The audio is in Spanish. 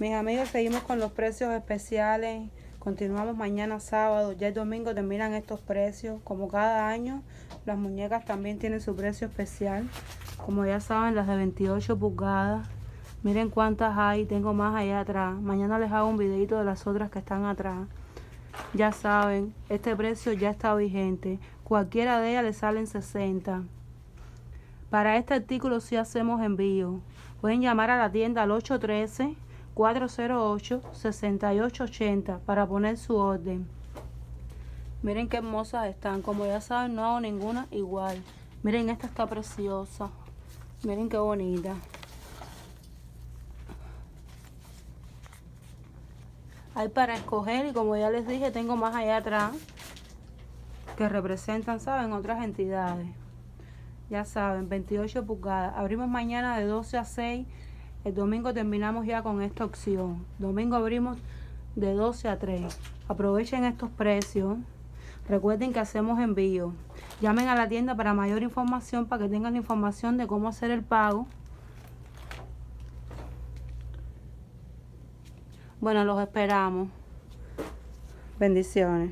Mis amigos, seguimos con los precios especiales. Continuamos mañana sábado. Ya el domingo terminan estos precios. Como cada año, las muñecas también tienen su precio especial. Como ya saben, las de 28 pulgadas. Miren cuántas hay. Tengo más allá atrás. Mañana les hago un videito de las otras que están atrás. Ya saben, este precio ya está vigente. Cualquiera de ellas le salen 60. Para este artículo sí hacemos envío. Pueden llamar a la tienda al 813-408-6880 para poner su orden. Miren qué hermosas están. Como ya saben, no hago ninguna igual. Miren, esta está preciosa. Miren qué bonita. Hay para escoger y como ya les dije, tengo más allá atrás que representan, ¿saben?, otras entidades. Ya saben, 28 pulgadas. Abrimos mañana de 12 a 6. El domingo terminamos ya con esta opción. Domingo abrimos de 12 a 3. Aprovechen estos precios. Recuerden que hacemos envío. Llamen a la tienda para mayor información, para que tengan la información de cómo hacer el pago. Bueno, los esperamos. Bendiciones.